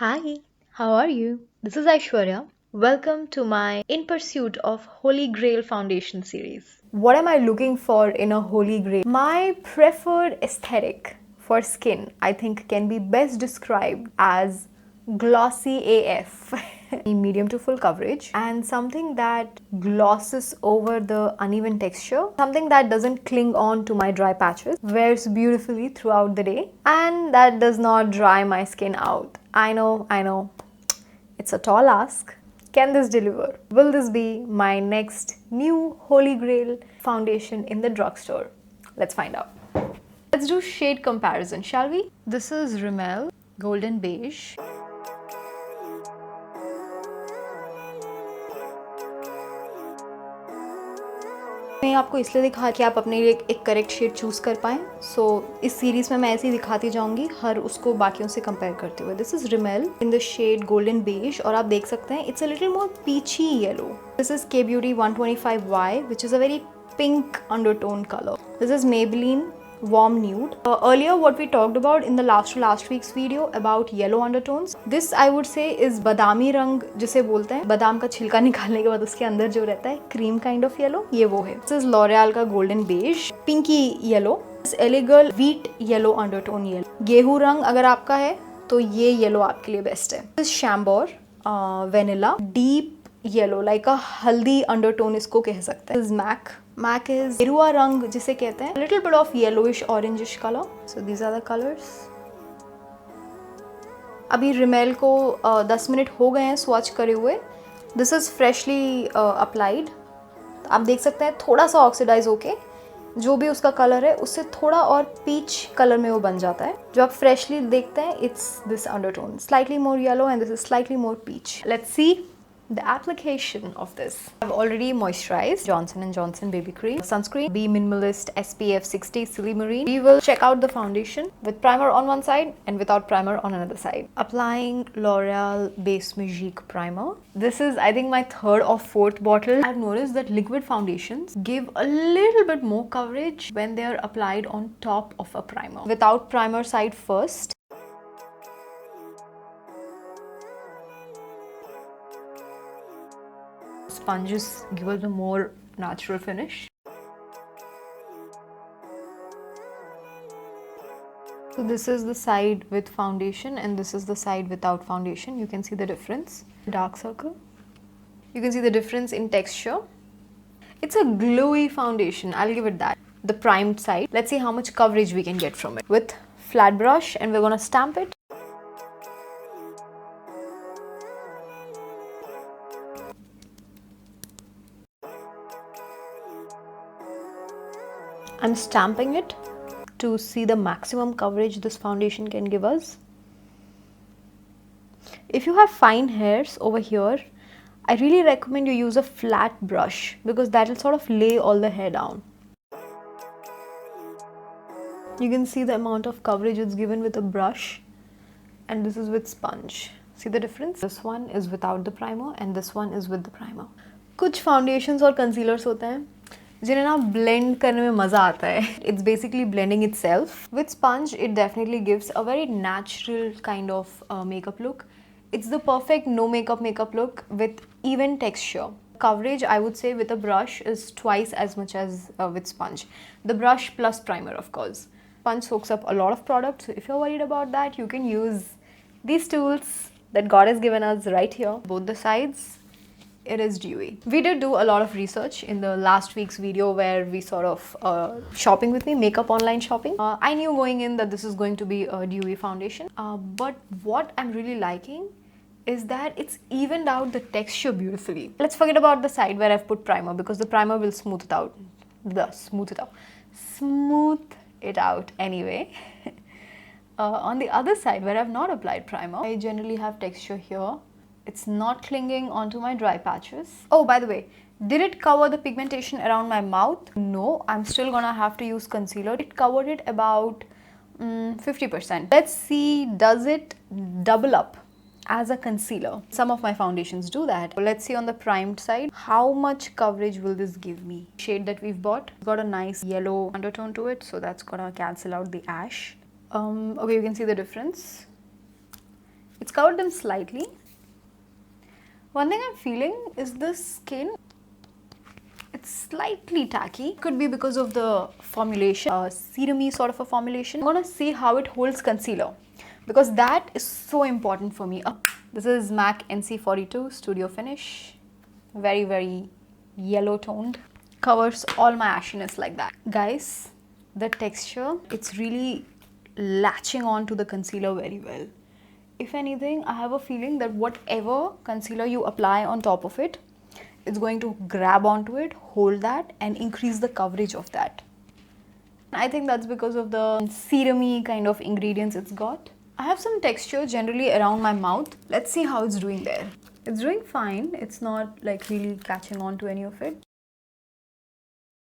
Hi, how are you? This is Aishwarya. Welcome to my In Pursuit of Holy Grail Foundation series. What am I looking for in a Holy Grail? My preferred aesthetic for skin, I think, can be best described as glossy AF. Medium to full coverage and something that glosses over the uneven texture, something that doesn't cling on to my dry patches, wears beautifully throughout the day, and that does not dry my skin out. I know, it's a tall ask. Can this deliver? Will this be my next new Holy Grail foundation in the drugstore? Let's find out. Let's do shade comparison, shall we? This is Rimmel Golden Beige. मैं आपको इसलिए दिखा कि आप अपने लिए एक correct shade choose कर पाएँ. सो इस सीरीज़ में मैं ऐसे ही दिखाती जाऊंगी हर उसको बाकियों से कंपेयर करते हुए. This is Rimmel in the shade golden beige और आप देख सकते हैं it's a little more peachy yellow. This is K beauty 125Y which is a very pink undertone color. This is Maybelline Warm Nude. Earlier what we talked about in the last week's video about yellow undertones. This I would say is badami रंग जिसे बोलते हैं. बादाम का छिलका निकालने के बाद उसके अंदर जो रहता है क्रीम काइंड ऑफ येलो, ये वो है. This is L'Oreal का golden beige, pinky yellow. This illegal wheat yellow undertone yellow. गेहूं रंग अगर आपका है तो ये येलो आपके लिए बेस्ट है. This is chambour vanilla deep yellow, like अ हल्दी अंडरटोन इसको कह सकते हैं. This is MAC is गेरुआ रंग जिसे कहते हैं. Little bit of yellowish orangeish colour. So these are the colours. अभी रिमेल को 10 मिनट हो गए हैं स्वॉच करे हुए. This is freshly applied. आप देख सकते हैं थोड़ा सा ऑक्सीडाइज होके जो भी उसका कलर है उससे थोड़ा और पीच कलर में वो बन जाता है. जो आप फ्रेशली देखते हैं it's this undertone, slightly more yellow and this is slightly more peach. Let's see the application of this. I've already moisturized Johnson & Johnson baby cream, sunscreen, Be Minimalist SPF 60 Silly Marine. We will check out the foundation with primer on one side and without primer on another side. Applying L'Oreal Base Magique primer. This is, I think, my third or fourth bottle. I've noticed that liquid foundations give a little bit more coverage when they are applied on top of a primer. Without primer side first. Sponges give us a more natural finish. So this is the side with foundation and this is the side without foundation. You can see the difference. Dark circle. You can see the difference in texture. It's a glowy foundation, I'll give it that. The primed side. Let's see how much coverage we can get from it. With flat brush, and we're gonna stamp it. I'm stamping it to see the maximum coverage this foundation can give us. If you have fine hairs over here, I really recommend you use a flat brush because that will sort of lay all the hair down. You can see the amount of coverage it's given with a brush, and this is with sponge. See the difference? This one is without the primer and this one is with the primer. कुछ foundations और concealers होते हैं जिन्हें ना blend करने में मज़ा आता है. It's basically blending itself. With sponge, it definitely gives a very natural kind of makeup look. It's the perfect no makeup look with even texture. Coverage, I would say, with a brush is twice as much as with sponge. The brush plus primer, of course. Sponge soaks up a lot of product, so if you're worried about that, you can use these tools that God has given us right here. Both the sides. It is dewy. We did do a lot of research in the last week's video where we sort of shopping with me, makeup online shopping. I knew going in that this is going to be a dewy foundation, but what I'm really liking is that it's evened out the texture beautifully. Let's forget about the side where I've put primer because the primer will smooth it out. Smooth it out anyway. On the other side where I've not applied primer, I generally have texture here. It's not clinging onto my dry patches. Oh, by the way, did it cover the pigmentation around my mouth? No, I'm still gonna have to use concealer. It covered it about 50%. Let's see, does it double up as a concealer? Some of my foundations do that. Let's see on the primed side, how much coverage will this give me? Shade that we've bought, it's got a nice yellow undertone to it, so that's gonna cancel out the ash. Okay, you can see the difference. It's covered them slightly. One thing I'm feeling is the skin. It's slightly tacky. Could be because of the formulation, serum-y sort of a formulation. I'm gonna see how it holds concealer because that is so important for me. This is MAC NC42 Studio Finish. Very, very yellow toned. Covers all my ashiness like that. Guys, the texture, it's really latching on to the concealer very well. If anything, I have a feeling that whatever concealer you apply on top of it, it's going to grab onto it, hold that, and increase the coverage of that. I think that's because of the serum-y kind of ingredients it's got. I have some texture generally around my mouth. Let's see how it's doing there. It's doing fine. It's not like really catching on to any of it.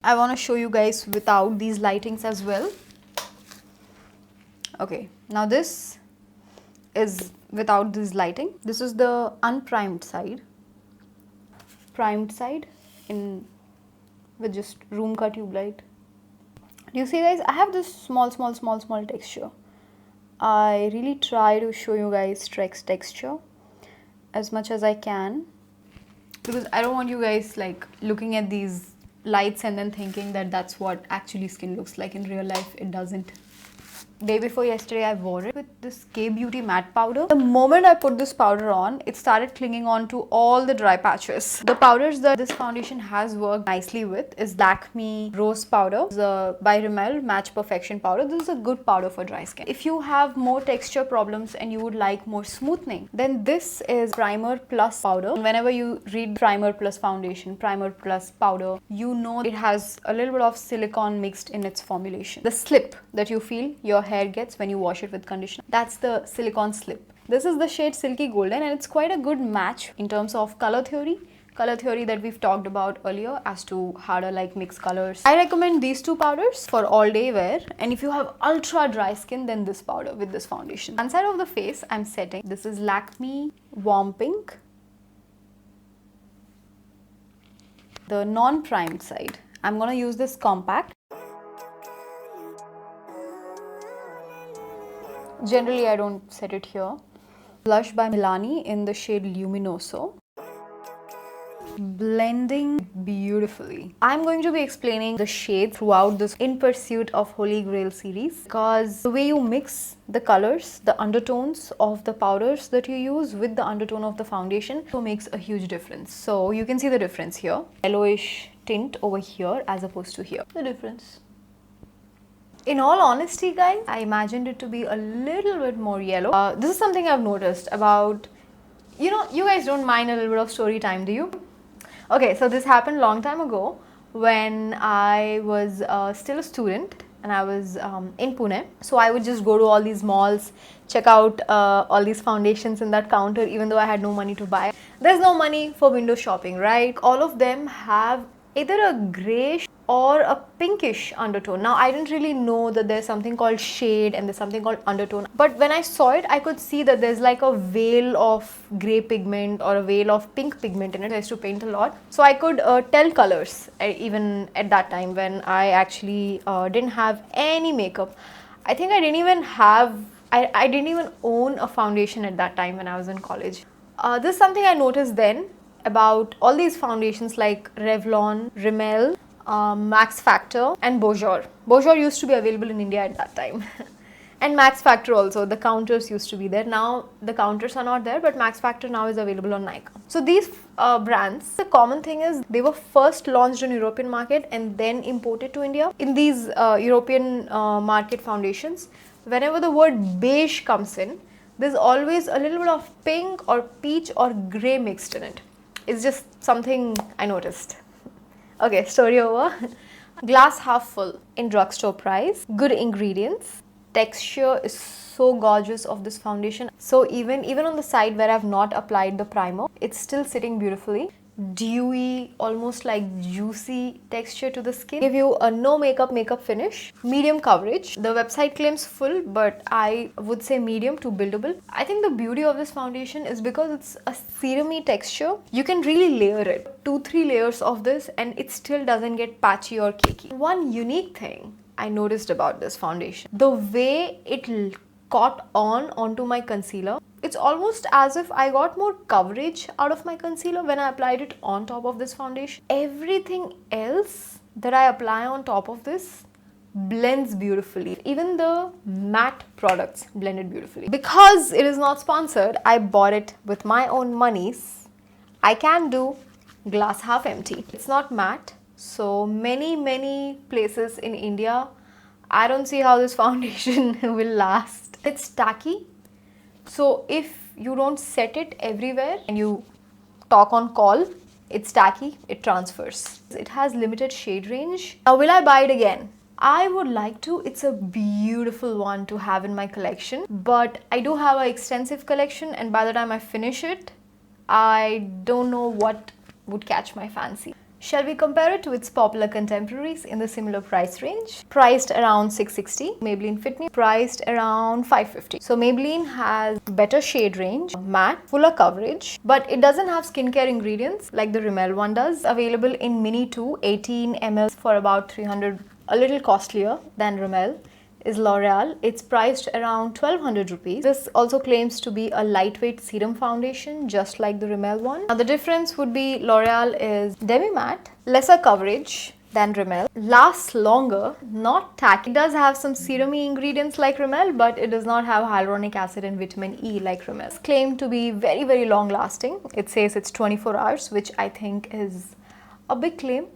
I want to show you guys without these lightings as well. Okay, now this is without this lighting. This is the unprimed side. Primed side in with just room cut tube light. You see guys, I have this small texture. I really try to show you guys texture as much as I can because I don't want you guys like looking at these lights and then thinking that that's what actually skin looks like. In real life it doesn't. Day before yesterday I wore it with this K-Beauty matte powder. The moment I put this powder on, it started clinging on to all the dry patches. The powders that this foundation has worked nicely with is Lakme Rose Powder, by Rimmel Match Perfection Powder. This is a good powder for dry skin. If you have more texture problems and you would like more smoothing, then this is Primer Plus Powder. Whenever you read Primer Plus Foundation, Primer Plus Powder, you know it has a little bit of silicone mixed in its formulation. The slip that you feel your hair gets when you wash it with conditioner, that's the silicone slip. This is the shade Silky Golden and it's quite a good match in terms of color theory that we've talked about earlier as to how to like mix colors. I recommend these two powders for all day wear, and if you have ultra dry skin, then this powder with this foundation. One side of the face I'm setting. This is Lakme Warm Pink. The non-primed side, I'm gonna use this compact. Generally, I don't set it here. Blush by Milani in the shade Luminoso. Blending beautifully. I'm going to be explaining the shade throughout this In Pursuit of Holy Grail series because the way you mix the colors, the undertones of the powders that you use with the undertone of the foundation so makes a huge difference. So you can see the difference here. Yellowish tint over here as opposed to here. The difference. In all honesty guys, I imagined it to be a little bit more yellow. This is something I've noticed about, you know, you guys don't mind a little bit of story time, do you? Okay, so this happened long time ago when I was still a student and I was in Pune. So I would just go to all these malls, check out all these foundations in that counter even though I had no money to buy. There's no money for window shopping, right? All of them have either a grayish or a pinkish undertone. Now I didn't really know that there's something called shade and there's something called undertone, but when I saw it I could see that there's like a veil of grey pigment or a veil of pink pigment in it. I used to paint a lot, so I could tell colors even at that time when I actually didn't have any makeup. I think I didn't even have, I didn't even own a foundation at that time when I was in college. This is something I noticed then about all these foundations like Revlon, Rimmel, Max Factor and Beaujour. Beaujour used to be available in India at that time. And Max Factor also, the counters used to be there. Now the counters are not there, but Max Factor now is available on Nykaa. So these brands, the common thing is they were first launched in European market and then imported to India. In these European market foundations, whenever the word beige comes in, there's always a little bit of pink or peach or grey mixed in it. It's just something I noticed. Okay, story over. Glass half full in drugstore price. Good ingredients. Texture is so gorgeous of this foundation. So even on the side where I've not applied the primer, it's still sitting beautifully. Dewy, almost like juicy texture to the skin. Give you a no makeup finish. Medium coverage. The website claims full, but I would say medium to buildable. I think the beauty of this foundation is because it's a serum-y texture. You can really layer it. 2-3 layers of this and it still doesn't get patchy or cakey. One unique thing I noticed about this foundation, the way it caught onto my concealer. It's almost as if I got more coverage out of my concealer when I applied it on top of this foundation. Everything else that I apply on top of this blends beautifully. Even the matte products blended beautifully. Because it is not sponsored, I bought it with my own monies. I can do glass half empty. It's not matte, so many places in India, I don't see how this foundation will last. It's tacky, so if you don't set it everywhere and you talk on call, it's tacky, it transfers. It has limited shade range. Now will I buy it again? I would like to. It's a beautiful one to have in my collection, but I do have an extensive collection, and by the time I finish it, I don't know what would catch my fancy. Shall we compare it to its popular contemporaries in the similar price range? Priced around 660. Maybelline Fit Me priced around 550. So Maybelline has better shade range, matte, fuller coverage, but it doesn't have skincare ingredients like the Rimmel one does. Available in Mini 2, 18 ml for about 300. A little costlier than Rimmel is L'Oreal. It's priced around 1200 rupees. This also claims to be a lightweight serum foundation, just like the Rimmel one. Now the difference would be L'Oreal is demi-matte, lesser coverage than Rimmel, lasts longer, not tacky. It does have some serum-y ingredients like Rimmel, but it does not have hyaluronic acid and vitamin E like Rimmel. It's claimed to be very long lasting. It says it's 24 hours, which I think is a big claim,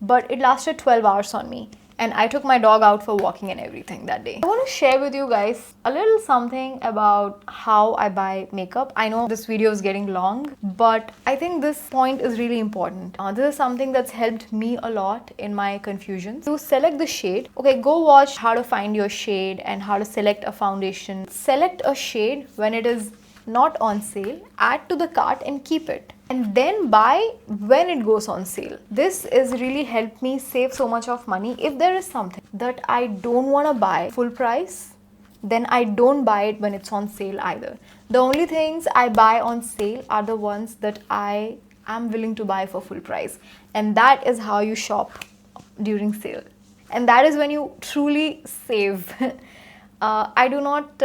but it lasted 12 hours on me. And I took my dog out for walking and everything that day. I want to share with you guys a little something about how I buy makeup. I know this video is getting long, but I think this point is really important. This is something that's helped me a lot in my confusions. To select the shade, okay, go watch how to find your shade and how to select a foundation. Select a shade when it is not on sale, add to the cart and keep it, and then buy when it goes on sale. This is really helped me save so much of money. If there is something that I don't want to buy full price, then I don't buy it when it's on sale either. The only things I buy on sale are the ones that I am willing to buy for full price, and that is how you shop during sale, and that is when you truly save. I do not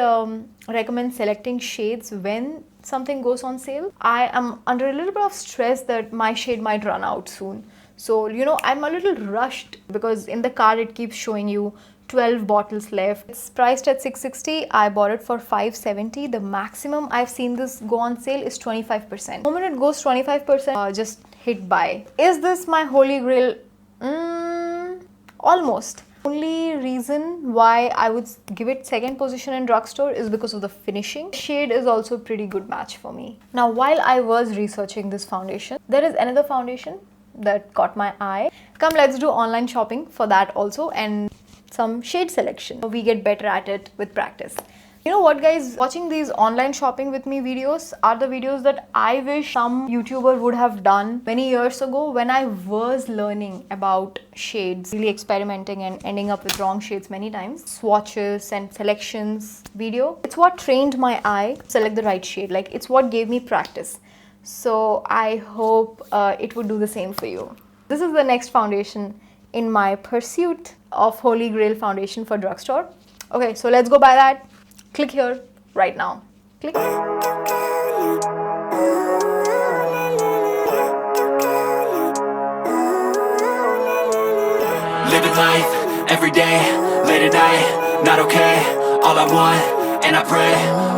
recommend selecting shades when something goes on sale. I am under a little bit of stress that my shade might run out soon. So, you know, I'm a little rushed because in the card it keeps showing you 12 bottles left. It's priced at 660. I bought it for 570. The maximum I've seen this go on sale is 25%. The moment it goes 25%, just hit buy. Is this my holy grail? Almost. Only reason why I would give it second position in drugstore is because of the finishing. Shade is also a pretty good match for me. Now, while I was researching this foundation, there is another foundation that caught my eye. Come, let's do online shopping for that also, and some shade selection. We get better at it with practice. You know what, guys, watching these online shopping with me videos are the videos that I wish some YouTuber would have done many years ago when I was learning about shades, really experimenting and ending up with wrong shades many times. Swatches and selections video. It's what trained my eye to select the right shade. Like, it's what gave me practice. So I hope it would do the same for you. This is the next foundation in my pursuit of Holy Grail foundation for drugstore. Okay, so let's go buy that. Click here right now. Click. Living life every day, late at night, not okay. All I want, and I pray